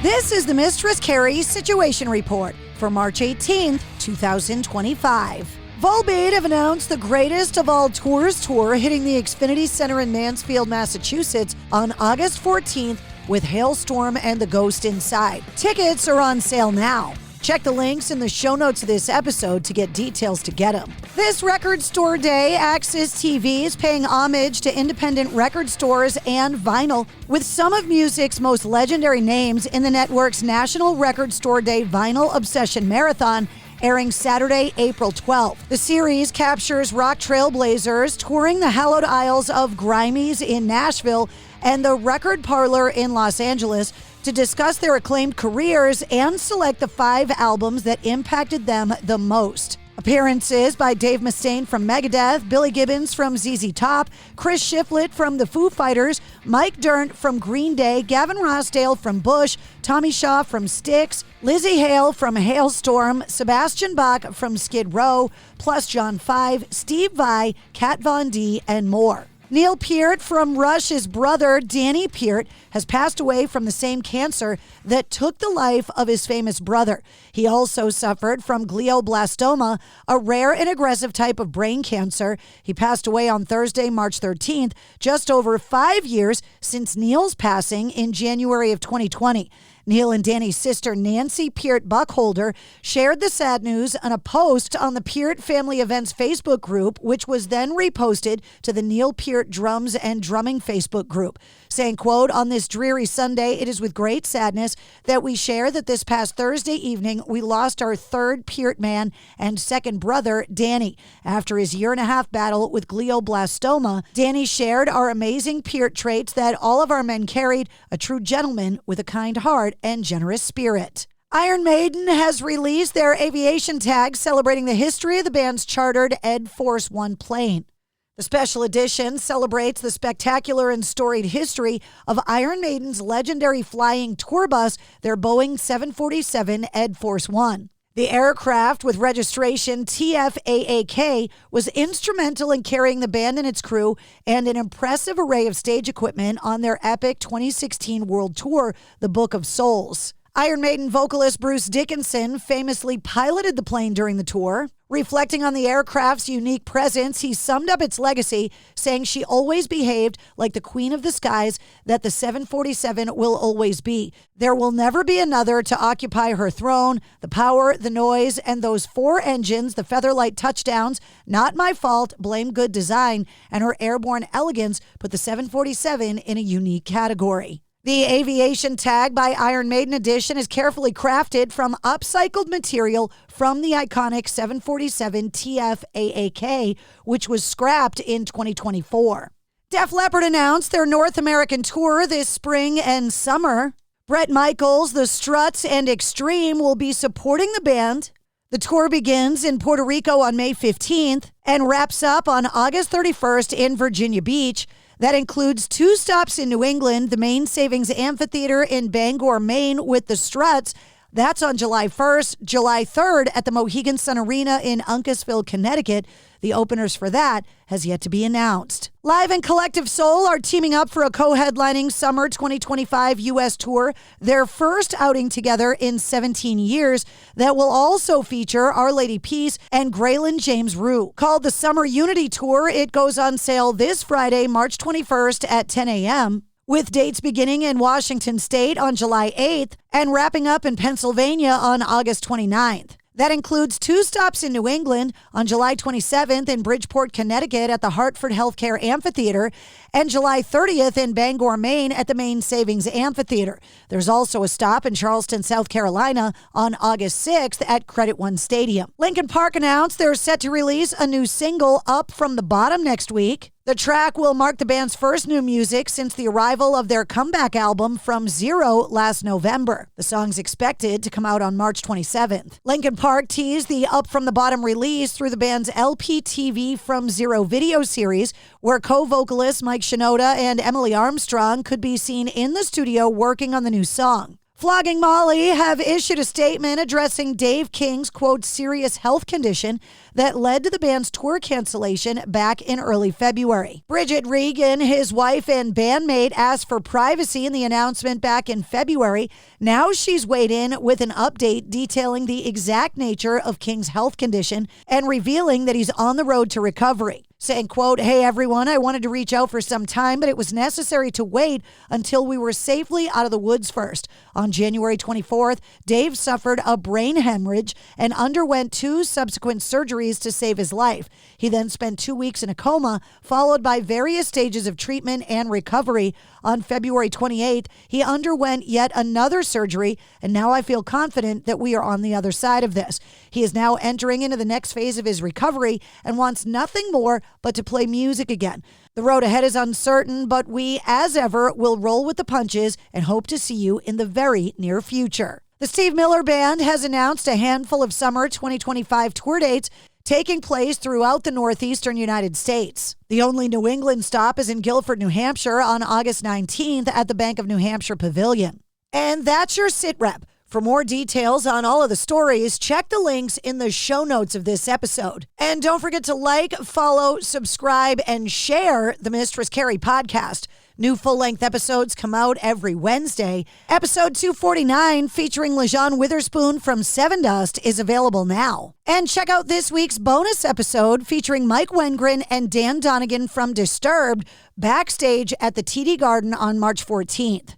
This is the Mistress Carrie Situation Report for March 18th, 2025. Volbeat have announced the Greatest of All Tours tour hitting the Xfinity Center in Mansfield, Massachusetts on August 14th with Hailstorm and the Ghost Inside. Tickets are on sale now. Check the links in the show notes of this episode to get details to get them. This Record Store Day, Axis TV is paying homage to independent record stores and vinyl with some of music's most legendary names in the network's National Record Store Day Vinyl Obsession Marathon, airing Saturday, April 12th. The series captures rock trailblazers touring the hallowed aisles of Grimey's in Nashville and the Record Parlor in Los Angeles to discuss their acclaimed careers and select the 5 albums that impacted them the most. Appearances by Dave Mustaine from Megadeth, Billy Gibbons from ZZ Top, Chris Shiflett from the Foo Fighters, Mike Dirnt from Green Day, Gavin Rossdale from Bush, Tommy Shaw from Styx, Lizzie Hale from Hailstorm, Sebastian Bach from Skid Row, plus John Five, Steve Vai, Kat Von D, and more. Neil Peart from Rush's brother, Danny Peart, has passed away from the same cancer that took the life of his famous brother. He also suffered from glioblastoma, a rare and aggressive type of brain cancer. He passed away on Thursday, March 13th, just over 5 years since Neil's passing in January of 2020. Neil and Danny's sister, Nancy Peart Buckholder, shared the sad news on a post on the Peart Family Events Facebook group, which was then reposted to the Neil Peart Drums and Drumming Facebook group, saying, quote, "On this dreary Sunday, it is with great sadness that we share that this past Thursday evening, we lost our third Peart man and second brother, Danny. After his year-and-a-half battle with glioblastoma, Danny shared our amazing Peart traits that all of our men carried, a true gentleman with a kind heart and generous spirit." Iron Maiden has released their aviation tag celebrating the history of the band's chartered Ed Force One plane. The special edition celebrates the spectacular and storied history of Iron Maiden's legendary flying tour bus, their Boeing 747 Ed Force One. The aircraft with registration TFAAK was instrumental in carrying the band and its crew and an impressive array of stage equipment on their epic 2016 world tour, The Book of Souls. Iron Maiden vocalist Bruce Dickinson famously piloted the plane during the tour. Reflecting on the aircraft's unique presence, he summed up its legacy, saying she always behaved like the queen of the skies that the 747 will always be. There will never be another to occupy her throne. The power, the noise, and those 4 engines, the Featherlight touchdowns, not my fault, blame good design, and her airborne elegance put the 747 in a unique category. The aviation tag by Iron Maiden edition is carefully crafted from upcycled material from the iconic 747 TFAAK, which was scrapped in 2024. Def Leppard announced their North American tour this spring and summer. Bret Michaels, The Struts, and Extreme will be supporting the band. The tour begins in Puerto Rico on May 15th and wraps up on August 31st in Virginia Beach. That includes 2 stops in New England, the Main Savings Amphitheater in Bangor, Maine with the Struts. That's on July 1st. July 3rd at the Mohegan Sun Arena in Uncasville, Connecticut. The openers for that has yet to be announced. Live and Collective Soul are teaming up for a co-headlining Summer 2025 U.S. tour, their first outing together in 17 years, that will also feature Our Lady Peace and Graylin James Rue. Called the Summer Unity Tour, it goes on sale this Friday, March 21st at 10 a.m., with dates beginning in Washington State on July 8th and wrapping up in Pennsylvania on August 29th. That includes 2 stops in New England on July 27th in Bridgeport, Connecticut at the Hartford Healthcare Amphitheater and July 30th in Bangor, Maine at the Maine Savings Amphitheater. There's also a stop in Charleston, South Carolina on August 6th at Credit One Stadium. Linkin Park announced they're set to release a new single, Up From the Bottom, next week. The track will mark the band's first new music since the arrival of their comeback album From Zero last November. The song's expected to come out on March 27th. Linkin Park teased the Up From the Bottom release through the band's LPTV From Zero video series, where co-vocalists Mike Shinoda and Emily Armstrong could be seen in the studio working on the new song. Flogging Molly have issued a statement addressing Dave King's, quote, serious health condition that led to the band's tour cancellation back in early February. Bridget Regan, his wife and bandmate, asked for privacy in the announcement back in February. Now she's weighed in with an update detailing the exact nature of King's health condition and revealing that he's on the road to recovery. Saying, quote, hey, everyone, I wanted to reach out for some time, but it was necessary to wait until we were safely out of the woods first. On January 24th, Dave suffered a brain hemorrhage and underwent 2 subsequent surgeries to save his life. He then spent 2 weeks in a coma, followed by various stages of treatment and recovery. On February 28th, he underwent yet another surgery, and now I feel confident that we are on the other side of this. He is now entering into the next phase of his recovery and wants nothing more but to play music again. The road ahead is uncertain, but we, as ever, will roll with the punches and hope to see you in the very near future. The Steve Miller Band has announced a handful of summer 2025 tour dates taking place throughout the northeastern United States. The only New England stop is in Guilford, New Hampshire on August 19th at the Bank of New Hampshire Pavilion. And that's your sit rep. For more details on all of the stories, check the links in the show notes of this episode. And don't forget to like, follow, subscribe, and share the Mistress Carrie Podcast. New full-length episodes come out every Wednesday. Episode 249, featuring LaJean Witherspoon from Seven Dust, is available now. And check out this week's bonus episode featuring Mike Wengren and Dan Donegan from Disturbed, backstage at the TD Garden on March 14th.